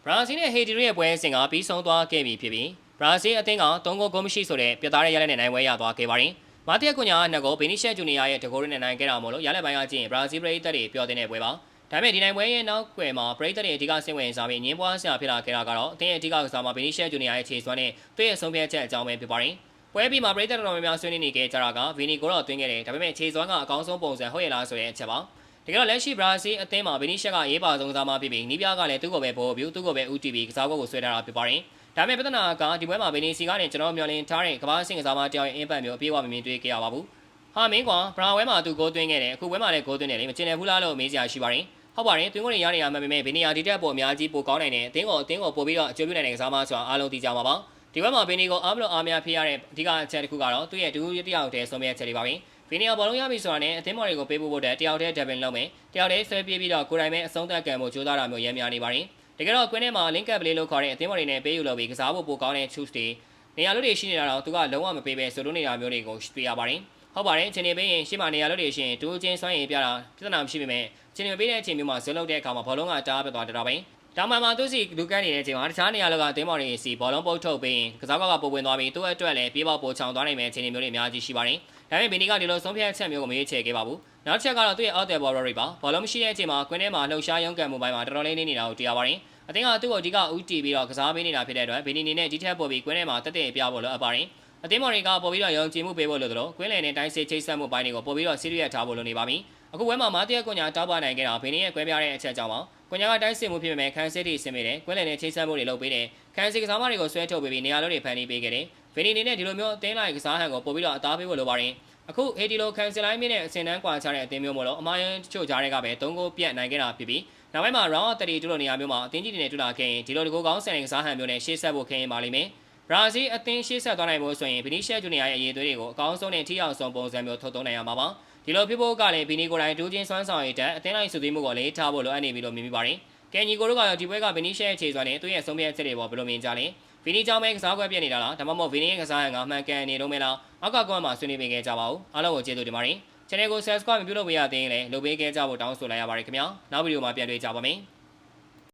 ဘရာဇီးနဲ့ဟေတီရဲ့ပွဲစဉ်ကပြီးဆုံးသွားခဲ့ပြီဖြစ်ပြီးဘရာဇီးအသင်းက3ဂိုးဂိုးမရှိဆိုတဲ့ပြတ်သားတဲ့ရလဒ်နဲ့နိုင်ပွဲရသွားခဲ့ပါတယ်။မာတီယာကွန်ညာနှစ်ဂိုးဘီနီရှက်ဂျူနီယာရဲ့တဂိုးနဲ့နိုင်ခဲ့တာမို့လို့ရလဒ်ပိုင်းကကြည့်ရင်ဘရာဇီးပရိသတ်တွေပျော်တဲ့ပွဲပါ။ဒါပေမဲ့ဒီနိုင်ပွဲရဲ့နောက်ွယ်မှာပရိသတ်တွေအဓိကစိတ်ဝင်စားပြီးငင်းပွားစရာဖြစ်လာခဲ့တာကတော့အသင်းရဲ့အဓိကကစားမဘီနီရှက်ဂျူနီယာရဲ့ခြေစွမ်းနဲ့သူ့ရဲ့ဆုံးဖြတ်ချက်အကြောင်းပဲဖြစ်ပါတယ်။ပွဲပြီးမှာပရိသတ်တော်များများဆွေးနွေးနေခဲ့ကြတာကဗီနီကိုတော့တွင်းခဲ့တယ်ဒါပေမဲ့ခြေစွမ်းကအကောင်းဆုံးပုံစံဟုတ်ရဲ့လားဆိုတဲ့အချက်ပါ။ဒီကတော့လက်ရှိဘရာဇီးအသင်းမှာဘီနီရှက်ကရေးပါဆုံးကစားမဖြစ်ပြီးနီးပြားကလည်းသူ့ကိုပဲပို့ပြီးသူ့ကိုပဲဦးတည်ပြီးကစားကွက်ကိုဆွဲထားတာဖြစ်ပါတယ်။ဒါပေမဲ့ပြဿနာကဒီပွဲမှာဘီနီစီကနေကျွန်တော်မျှော်လင့်ထားတဲ့ကမ္ဘာ့ဆင့်ကစားမတယောက်ရဲ့အင်ပတ်မျိုးအပြည့်အဝမမြင်တွေ့ခဲ့ရပါဘူး။ဟာမင်းကွာဘရာဝဲမှာသူဂိုးသွင်းခဲ့တယ်အခုပွဲမှာလည်းဂိုးသွင်းတယ်လေမချင်တယ်ဘူးလားလို့မေးစရာရှိပါတယ်။ဟုတ်ပါတယ်တွင်းကိုရရနေရမှပေမဲ့ဘီနီယာဒီတက်ပေါ်အများကြီးပိုကောင်းနိုင်တယ်အသင်းကိုပို့ပြီးတော့အကျိုးပြုနိုင်တဲ့ကစားမဆိုတာအားလုံးသိကြမှာပါ။ဒီပွဲမှာဘီနီကိုအားမလို့အားများဖြစ်ရတဲ့အဓိကအချက်တစ်ခုကတော့သူ့ရဲ့ဒူးတယောက်တည်းဆုံးဖြတ်ချက်တွေပါပဲ။ဗီနီယာဘောလုံးရပြီဆိုတာနဲ့အသင်းမော်တွေကိုပေးဖို့တယောက်တည်းဒက်ဘင်လုပ်မယ်တယောက်တည်းဆွဲပြေးပြီးတော့ကိုယ်တိုင်ပဲအဆုံးသတ်ကံမှုကြိုးစားတာမျိုးရမ်းများနေပါတယ်တကယ်တော့ကွင်းထဲမှာ link up play လို့ခေါ်တဲ့အသင်းမော်တွေနဲ့ပေးယူလို့ပြီးကစားဖို့ပိုကောင်းတဲ့ choose တွေနေရာလို့တွေရှိနေတာတော့သူကလုံးဝမပေးပဲဆိုလို့နေတာမျိုးတွေကိုတွေ့ရပါတယ်ဟုတ်ပါတယ်အချိန်နေပေးရင်ရှေ့မှာနေရာလို့တွေရှိရင်ဒူးချင်းစွမ်းရည်ပြတာပြဿနာမရှိပေမဲ့အချိန်မပေးတဲ့အချိန်မျိုးမှာဇွတ်လုပ်တဲ့အခါမှာဘောလုံးကတားပြသွားတာပဲတောင်မှန်မှာသူစီလူကန်းနေတဲ့အချိန်မှာတခြားနေရာလောကအသင်းမော်တွေစီဘောလုံးပုတ်ထုတ်ပေးရင်ကစားကွက်ကပိုဝင်သွားပြီးသူ့အတွက်လည်းပြေးပေါက်ပိုချောင်သွားနိုင်မယ့်အခြေအနေမျိုးတွေအများကြီးရှိပါတယ်ဒါပေမဲ့ဘီနီကဒီလိုဆုံးဖြတ်ချက်မျိုးကိုမရွေးချယ်ခဲ့ပါဘူးနောက်တစ်ချက်ကတော့သူ့ရဲ့အောက်တယ်ဘော်ရီပါဘောလုံးမရှိတဲ့အချိန်မှာကွင်းထဲမှာလှုပ်ရှားရုံးကန်မှုပိုင်းမှာတော်တော်လေးနေနေတာကိုတွေ့ရပါတယ်အသင်းကသူ့ကိုအဓိကဦးတည်ပြီးတော့ကစားပေးနေတာဖြစ်တဲ့အတွက်ဘီနီနေနဲ့ဒီထက်ပိုပြီးကွင်းထဲမှာတက်တဲ့ပြဖို့လိုအပ်ပါတယ်အသင်းမော်တွေကပိုပြီးတော့ယုံကြည်မှုပေးဖို့လိုသလိုကွင်းလယ်နဲ့တိုင်းစစ်ချိတ်ဆက်မှုပိုင်းတွေကိုပိုပြီးတော့စီးရီးယပ်ထားဖို့လိုနေပါပြီအခုဝဲမှာမာတီယာကွန်ညာတောက်ပနိုင်ခဲ့တာဘီနီရဲ့ကွဲပြားတဲ့အချက်ကြောင့်ပါကွန်ညာကတိုင်းစစ်မှုဖြစ်ပေမဲ့ခန်းစစ်တွေဆင်မိတယ်ကွင်းလယ်နဲ့ချိတ်ဆက်မှုတွေလုပ်ပေးတယ်ခန်းစစ်ကစားမတွေကိုဆွဲထုတ်ပေးပြီးနေရာလို့တွေဖန်တီးပေးခဲ့တယ်ဗီနီနေနဲ့ဒီလိုမျိုးအသင်းလိုက်ကစားဟန်ကိုပိုပြီးတော့အသားပေးဖို့လိုပါတယ်အခုဟေတီလိုကန်ဆယ်လိုင်းမင်းနဲ့အစင်တန်းကွာခြားတဲ့အသင်းမျိုးမို့လို့အမားယန်ချို့ကြားတွေကပဲ3ဂိုးပြတ်နိုင်ခဲ့တာဖြစ်ပြီးနောက်ပိုင်းမှာ round 32လို့နေရာမျိုးမှာအသင်းကြီးတွေနဲ့တွေ့လာခဲ့ရင်ဒီလိုတကူကောင်းဆန်တဲ့ကစားဟန်မျိုးနဲ့ရှေ့ဆက်ဖို့ခင်းရင်ပါလိမ့်မယ်ဘရာဇီးအသင်းရှေ့ဆက်သွားနိုင်ဖို့ဆိုရင်ဘီနီရှက်ဂျူနီယာရဲ့အရေးသွေးတွေကိုအကောင်းဆုံးနဲ့ထိရောက်ဆုံးပုံစံမျိုးထုတ်သုံးနိုင်ရမှာပါဒီလိုဖြစ်ဖို့ကလည်းဘီနီကိုတိုင်းဒူးချင်းစွမ်းဆောင်ရတဲ့အသင်းလိုက်စုစည်းမှုကိုလေးထားဖို့လိုအပ်နေပြီလို့မြင်မိပါတယ်ကယ်ညီကိုတို့ကတော့ဒီပွဲကဘီနီရှက်ရဲ့ခြေစွမ်းနဲ့သူ့ရဲ့ဆုံးဖြတ်ချက်တွေပေါ်ဘယ်လိုမြင်ကြလဲဗီနီကြောင့်ပဲကစားကွက်ပြည့်နေတာလားဒါမှမဟုတ်ဗီနီရဲ့ကစားဟန်ကမှန်ကန်နေတော့မဲလားအောက်ကကွက်မှာဆွေးနွေးပေးခဲ့ကြပါဦးအားလုံးကိုကျေးဇူးတင်ပါတယ်channel ကို subscribe မပြုလုပ်ပေးရသေးရင်လည်းလုပ်ပေးခဲ့ကြဖို့တောင်းဆိုလိုက်ရပါတယ်ခင်ဗျာနောက်ဗီဒီယိုမှာပြန်တွေ့ကြပါမယ်